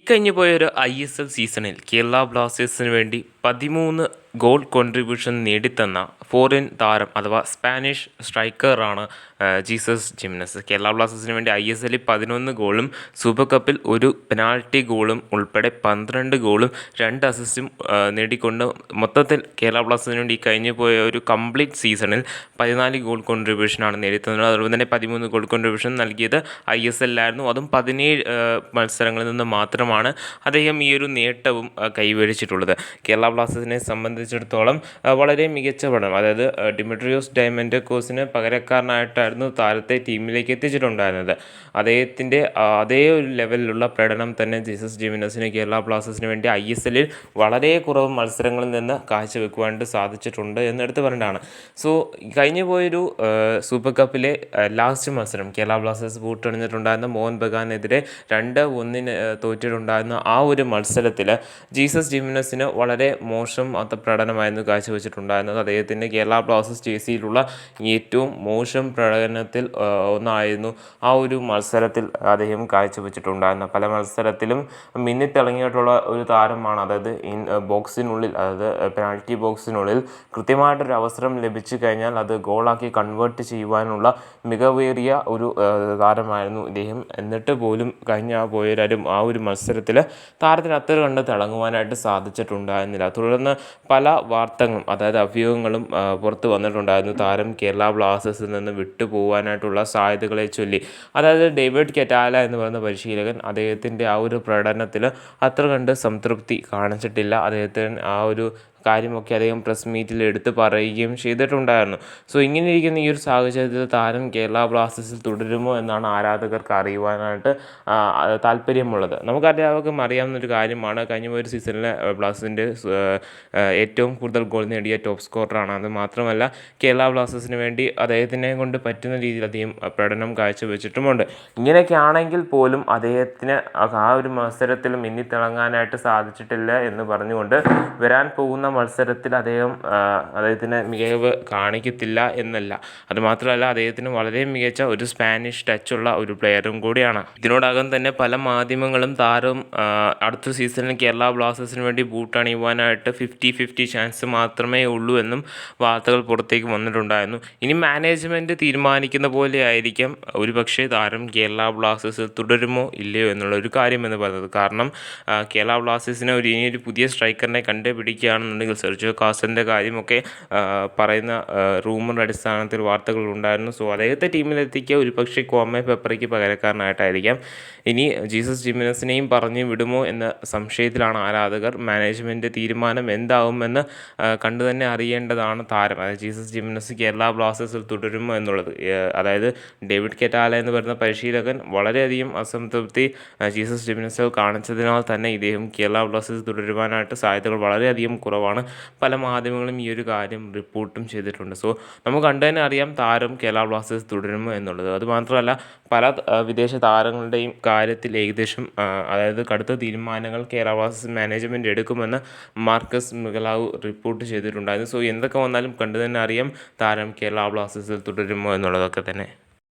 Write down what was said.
കഴിഞ്ഞു പോയൊരു ISL സീസണിൽ കേരള ബ്ലാസ്റ്റേഴ്സിന് വേണ്ടി 13 ഗോൾ കോൺട്രിബ്യൂഷൻ നേടിത്തന്ന ഫോറിൻ താരം അഥവാ സ്പാനിഷ് സ്ട്രൈക്കറാണ് ജീസസ് ജിമിനസ്. കേരള ബ്ലാസ്റ്റേഴ്സിന് വേണ്ടി ISL 11 ഗോളും സൂപ്പർ കപ്പിൽ ഒരു പെനാൾട്ടി ഗോളും ഉൾപ്പെടെ 12 ഗോളും 2 അസിസ്റ്റും നേടിക്കൊണ്ട് മൊത്തത്തിൽ കേരള ബ്ലാസ്റ്റേഴ്സിന് വേണ്ടി കഴിഞ്ഞു പോയ ഒരു കംപ്ലീറ്റ് സീസണിൽ 14 ഗോൾ കോൺട്രിബ്യൂഷനാണ് നേടിത്തന്നത്. അതുപോലെ തന്നെ 13 ഗോൾ കോൺട്രിബ്യൂഷൻ നൽകിയത് ISLലായിരുന്നു. അതും 17 മത്സരങ്ങളിൽ നിന്ന് മാത്രമാണ് അദ്ദേഹം ഈ ഒരു നേട്ടവും കൈവരിച്ചിട്ടുള്ളത്. കേരള ബ്ലാസ്റ്റേഴ്സിനെ സംബന്ധിച്ചിടത്തോളം വളരെ മികച്ച പഠനം, അതായത് ഡിമിട്രിയോസ് ഡയമൻഡക്കോസിന് പകരക്കാരനായിട്ടായിരുന്നു താരത്തെ ടീമിലേക്ക് എത്തിച്ചിട്ടുണ്ടായിരുന്നത്. അദ്ദേഹത്തിൻ്റെ അതേ ഒരു ലെവലിലുള്ള പ്രകടനം തന്നെ ജീസസ് ജിമിനസിന് കേരള ബ്ലാസ്റ്റേഴ്സിന് വേണ്ടി ISLൽ വളരെ കുറവ് മത്സരങ്ങളിൽ നിന്ന് കാഴ്ചവെക്കുവാനായിട്ട് സാധിച്ചിട്ടുണ്ട് എന്നെടുത്ത് പറയേണ്ടതാണ്. സോ കഴിഞ്ഞു പോയൊരു സൂപ്പർ കപ്പിലെ ലാസ്റ്റ് മത്സരം കേരള ബ്ലാസ്റ്റേഴ്സ് പൂട്ടണിഞ്ഞിട്ടുണ്ടായിരുന്ന മോഹൻ ബഗാനെതിരെ 2-1 തോറ്റിട്ടുണ്ടായിരുന്ന ആ ഒരു മത്സരത്തിൽ ജീസസ് ജിമിനസിന് വളരെ മോശം പ്രകടനമായിരുന്നു കാഴ്ചവെച്ചിട്ടുണ്ടായിരുന്നത്. അദ്ദേഹത്തിൻ്റെ കേരള ബ്ലാസ്റ്റേഴ്സ് ജേഴ്സിയിലുള്ള ഏറ്റവും മോശം പ്രകടനത്തിൽ ഒന്നായിരുന്നു ആ ഒരു മത്സരത്തിൽ അദ്ദേഹം കാഴ്ചവെച്ചിട്ടുണ്ടായിരുന്നത്. പല മത്സരത്തിലും മിന്നിത്തിളങ്ങിയിട്ടുള്ള ഒരു താരമാണ്. അതായത് ബോക്സിനുള്ളിൽ, അതായത് പെനാൽറ്റി ബോക്സിനുള്ളിൽ കൃത്യമായിട്ടൊരു അവസരം ലഭിച്ചു കഴിഞ്ഞാൽ അത് ഗോളാക്കി കൺവേർട്ട് ചെയ്യുവാനുള്ള മികവേറിയ ഒരു താരമായിരുന്നു ഇദ്ദേഹം. എന്നിട്ട് പോലും പോയവരും ആ ഒരു മത്സരത്തിൽ താരത്തിന് അത്ര കണ്ട് തിളങ്ങുവാനായിട്ട് സാധിച്ചിട്ടുണ്ടായിരുന്നില്ല. തുടർന്ന് പല വാർത്തകളും, അതായത് അഭ്യൂഹങ്ങളും പുറത്ത് വന്നിട്ടുണ്ടായിരുന്നു. താരം കേരള ബ്ലാസ്റ്റേഴ്സിൽ നിന്ന് വിട്ടുപോകാനായിട്ടുള്ള സാധ്യതകളെ ചൊല്ലി. അതായത് ഡേവിഡ് കെറ്റാല എന്ന് പറയുന്ന പരിശീലകൻ അദ്ദേഹത്തിൻ്റെ ആ ഒരു പ്രകടനത്തിൽ അത്ര കണ്ട് സംതൃപ്തി കാണിച്ചിട്ടില്ല. അദ്ദേഹത്തിന് ആ ഒരു കാര്യമൊക്കെ അദ്ദേഹം പ്രസ് മീറ്റിൽ എടുത്ത് പറയുകയും ചെയ്തിട്ടുണ്ടായിരുന്നു. സോ ഇങ്ങനെ ഇരിക്കുന്ന ഈ ഒരു സാഹചര്യത്തിൽ താരം കേരള ബ്ലാസ്റ്റേഴ്സിൽ തുടരുമോ എന്നാണ് ആരാധകർക്ക് അറിയുവാനായിട്ട് താല്പര്യമുള്ളത്. നമുക്കറിയാവുന്നവർക്കും അറിയാവുന്നൊരു കാര്യമാണ്, കഴിഞ്ഞ ഒരു സീസണിൽ ബ്ലാസ്റ്റേഴ്സിൻ്റെ ഏറ്റവും കൂടുതൽ ഗോൾ നേടിയ ടോപ്പ് സ്കോററാണ്. അത് മാത്രമല്ല കേരള ബ്ലാസ്റ്റേഴ്സിന് വേണ്ടി അദ്ദേഹത്തിനെ കൊണ്ട് പറ്റുന്ന രീതിയിൽ അദ്ദേഹം പ്രകടനം കാഴ്ചവെച്ചിട്ടുമുണ്ട്. ഇങ്ങനെയൊക്കെ ആണെങ്കിൽ പോലും അദ്ദേഹത്തിന് ആ ഒരു മത്സരത്തിൽ മിന്നിത്തിളങ്ങാനായിട്ട് സാധിച്ചിട്ടില്ല എന്ന് പറഞ്ഞുകൊണ്ട് വരാൻ പോകുന്ന മത്സരത്തിൽ അദ്ദേഹത്തിന് മികവ് കാണിക്കത്തില്ല എന്നല്ല. അതുമാത്രമല്ല അദ്ദേഹത്തിന് വളരെ മികച്ച ഒരു സ്പാനിഷ് ടച്ചുള്ള ഒരു പ്ലെയറും കൂടിയാണ്. ഇതിനോടകം തന്നെ പല മാധ്യമങ്ങളും താരം അടുത്ത സീസണിൽ കേരള ബ്ലാസ്റ്റേഴ്സിന് വേണ്ടി ബൂട്ടണിയുവാനായിട്ട് 50-50 ചാൻസ് മാത്രമേ ഉള്ളൂ എന്നും വാർത്തകൾ പുറത്തേക്ക് വന്നിട്ടുണ്ടായിരുന്നു. ഇനി മാനേജ്മെൻറ്റ് തീരുമാനിക്കുന്ന പോലെ ആയിരിക്കാം ഒരുപക്ഷെ താരം കേരള ബ്ലാസ്റ്റേഴ്സിൽ തുടരുമോ ഇല്ലയോ എന്നുള്ളൊരു കാര്യമെന്ന് പറയുന്നത്. കാരണം കേരള ബ്ലാസ്റ്റേഴ്സിന് ഇനിയൊരു പുതിയ സ്ട്രൈക്കറിനെ കണ്ടുപിടിക്കുകയാണെന്നുണ്ടെങ്കിൽ സെർജിയോ കാസ്റ്റലിൻ്റെ കാര്യമൊക്കെ പറയുന്ന റൂമറിൻ്റെ അടിസ്ഥാനത്തിൽ വാർത്തകൾ ഉണ്ടായിരുന്നു. സോ അദ്ദേഹത്തെ ടീമിലെത്തിക്കുക ഒരുപക്ഷെ ക്വാമെ പെപ്പറയ്ക്ക് പകരക്കാരനായിട്ടായിരിക്കാം. ഇനി ജീസസ് ജിമിനസിനെയും പറഞ്ഞു വിടുമോ എന്ന സംശയത്തിലാണ് ആരാധകർ. മാനേജ്മെൻറ്റ് തീരുമാനം എന്താകുമെന്ന് കണ്ടു തന്നെ അറിയേണ്ടതാണ് താരം. അതായത് ജീസസ് ജിമിനസ് കേരള ബ്ലാസ്റ്റേഴ്സിൽ തുടരുമോ എന്നുള്ളത്. അതായത് ഡേവിഡ് കെറ്റാല എന്ന് പറയുന്ന പരിശീലകൻ വളരെയധികം അസംതൃപ്തി ജീസസ് ജിമിനസിൽ കാണിച്ചതിനാൽ തന്നെ ഇദ്ദേഹം കേരള ബ്ലാസ്റ്റേഴ്സ് തുടരുവാനായിട്ട് സാധ്യതകൾ വളരെയധികം കുറവാണ്. പല മാധ്യമങ്ങളും ഈ ഒരു കാര്യം റിപ്പോർട്ടും ചെയ്തിട്ടുണ്ട്. സോ നമുക്ക് കണ്ടു തന്നെ അറിയാം താരം കേരള ബ്ലാസ്റ്റേഴ്സ് തുടരുമോ എന്നുള്ളത്. അതുമാത്രമല്ല പല വിദേശ താരങ്ങളുടെയും കാര്യത്തിൽ ഏകദേശം അതായത് കടുത്ത തീരുമാനങ്ങൾ കേരള ബ്ലാസ്റ്റേഴ്സ് മാനേജ്മെൻറ്റ് എടുക്കുമെന്ന് മാർക്കസ് മിഗലാവ് റിപ്പോർട്ട് ചെയ്തിട്ടുണ്ടായിരുന്നു. സോ എന്തൊക്കെ വന്നാലും കണ്ടു തന്നെ അറിയാം താരം കേരള ബ്ലാസ്റ്റേഴ്സിൽ തുടരുമോ എന്നുള്ളതൊക്കെ തന്നെ.